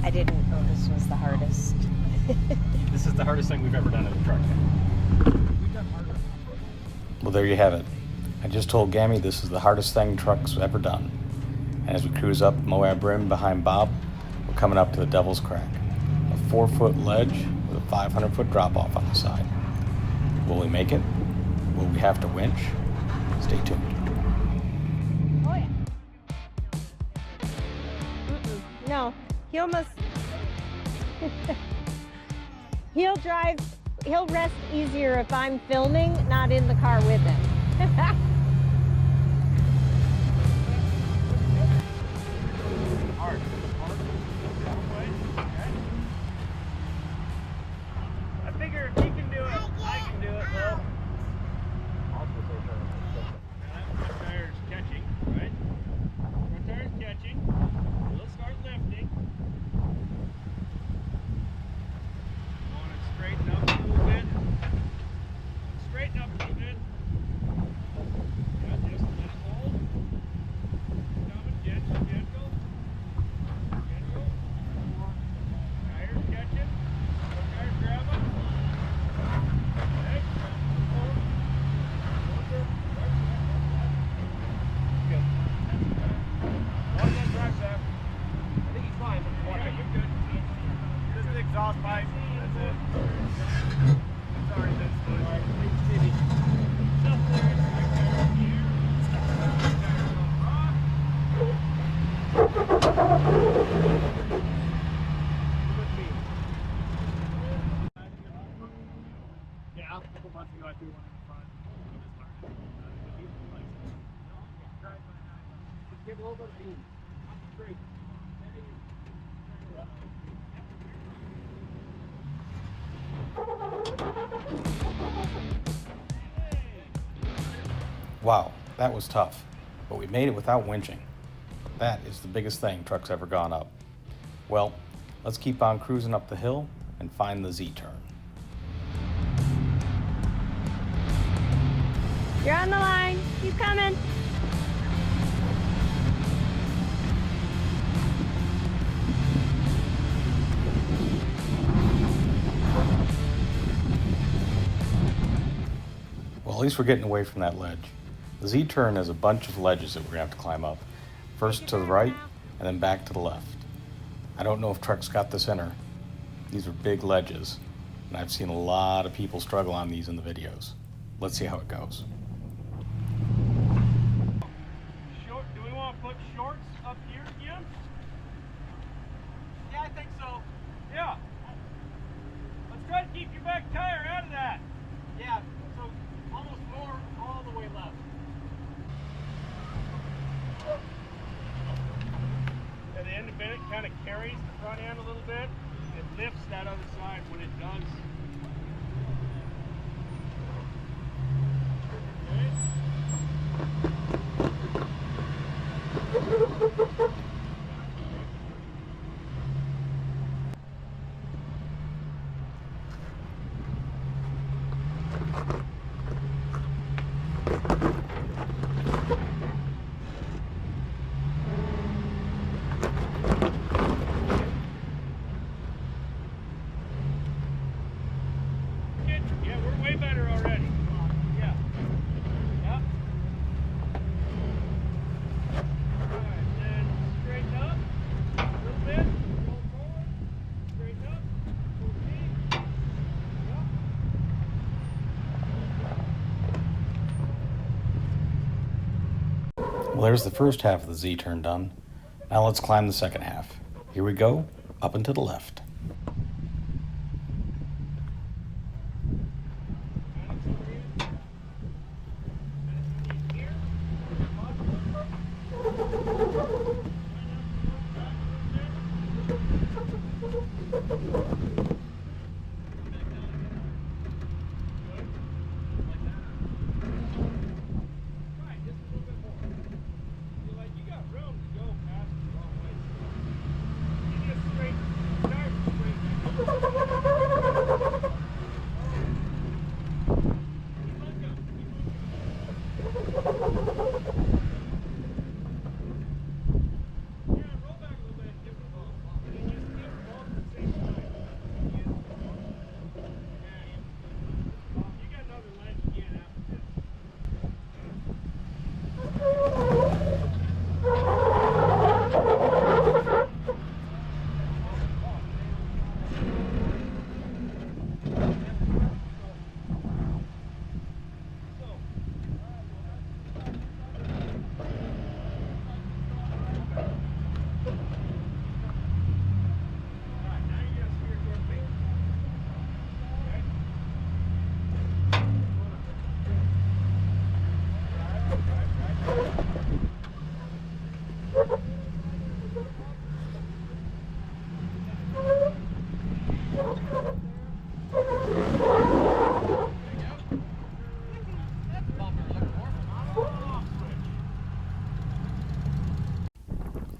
I didn't know this was the hardest. This is the hardest thing we've ever done in a truck. We've done harder. Well, there you have it. I just told Gammy this is the hardest thing truck's ever done. And as we cruise up Moab Rim behind Bob, we're coming up to the Devil's Crack, a 4-foot ledge with a 500-foot drop-off on the side. Will we make it? Will we have to winch? Stay tuned. Oh yeah. No, he almost. He'll rest easier if I'm filming, not in the car with him. Hard. I figure if he can do it, I can do it, though. Front tire's catching, right? Front tire's catching. We'll start lifting. Want to straighten up a little bit. Straighten up a little bit. Yeah, just let it hold. Coming, gentle, gentle. Gentle. Tire's catching. Front tire's grabbing. Okay. Hold. Closer. Good. One that drives that. I think he's fine. Yeah, you're good. Just the exhaust pipe. That's it. It's already been split. Alright, maybe. Stuff there. Right there up here. Tires on rock. Good beat. Yeah, a couple months ago I threw one in the front. Just give a little bit of beam. Straight. Wow, that was tough, but we made it without winching. That is the biggest thing truck's ever gone up. Well, let's keep on cruising up the hill and find the Z-turn. You're on the line. Keep coming. Well, at least we're getting away from that ledge. The Z-turn has a bunch of ledges that we're gonna have to climb up. First to the right, and then back to the left. I don't know if trucks got this in her. These are big ledges, and I've seen a lot of people struggle on these in the videos. Let's see how it goes. Do we want to put shorts up here again? Yeah, I think so. Yeah. Let's try to keep your back tire out of that. Yeah, so almost more all the way left. Yeah, the independent kind of carries the front end a little bit. It lifts that other side when it does. Yeah, we're way better already. Yeah. Yep. Alright, then straighten up a little bit. Roll forward. Straighten up. Full speed. Yep. Well, there's the first half of the Z-turn done. Now let's climb the second half. Here we go, up and to the left. You got room to go past the wrong way. You just straight, start straight.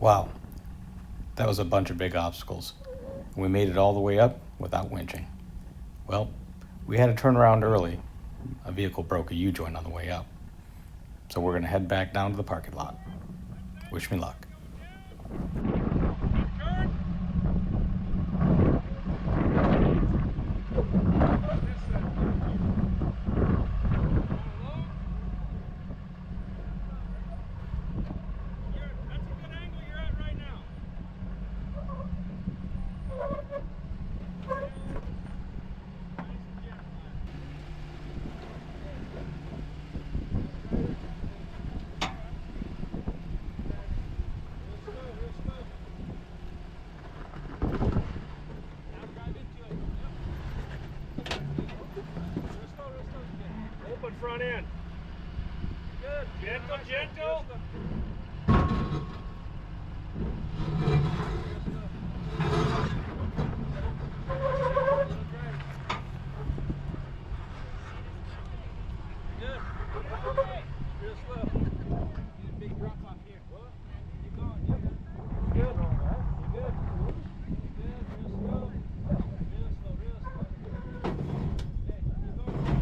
Wow, that was a bunch of big obstacles. We made it all the way up without winching. Well, we had to turn around early. A vehicle broke a U-joint on the way up. So we're going to head back down to the parking lot. Wish me luck. Open front end. Good. Gentle, gentle. Good. Real slow. Need a big drop off here. What? Keep going. Yep. Good. All right. You're good. Good. Real slow. Real slow. Real slow. Okay. Keep going.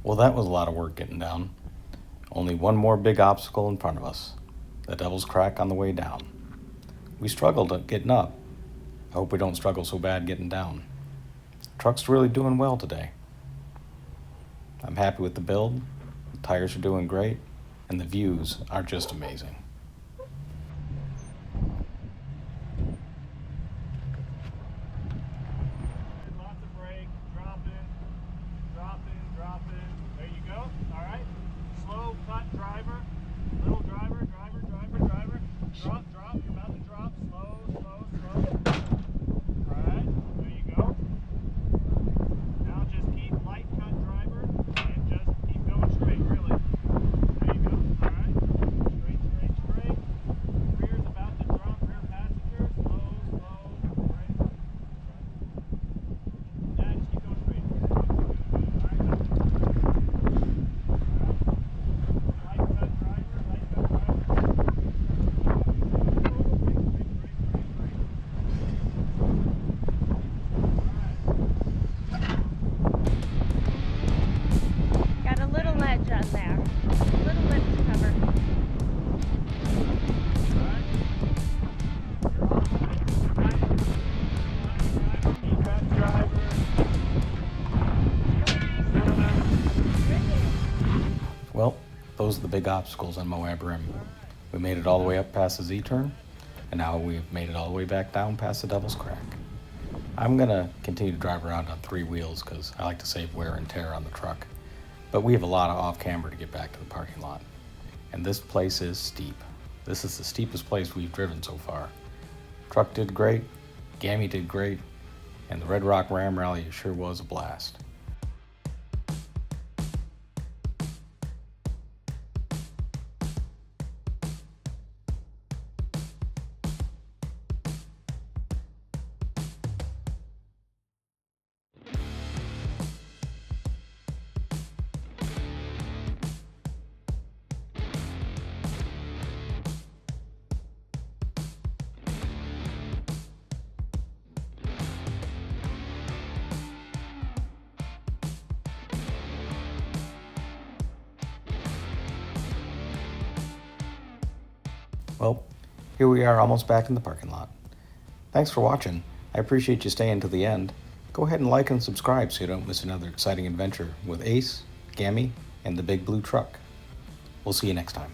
Well, that was a lot of work getting down. Only one more big obstacle in front of us, the Devil's Crack on the way down. We struggled at getting up. I hope we don't struggle so bad getting down. The truck's really doing well today. I'm happy with the build, the tires are doing great, and the views are just amazing. Lots of brake, drop in, drop in, drop in. There you go. All right. Slow cut driver, little driver, driver, driver, driver. Drop, drop. You're about to drop. Slow, slow, slow. All right. There you go. Now just keep light cut driver and just keep going straight. Really. There you go. All right. Straight, straight, straight. Rear's about to drop. Rear passenger. Slow, slow. Brake. Yeah, just keep going straight. All right. Light cut driver, light cut driver. Got a little ledge on there. A little lip to cover. Well, those are the big obstacles on Moab Rim. We made it all the way up past the Z-turn, and now we've made it all the way back down past the Devil's Crack. I'm gonna continue to drive around on 3 wheels because I like to save wear and tear on the truck. But we have a lot of off-camber to get back to the parking lot. And this place is steep. This is the steepest place we've driven so far. Truck did great, Gammy did great, and the Red Rock Ram Rally sure was a blast. Well, here we are almost back in the parking lot. Thanks for watching. I appreciate you staying to the end. Go ahead and like and subscribe so you don't miss another exciting adventure with Ace, Gammy, and the Big Blue Truck. We'll see you next time.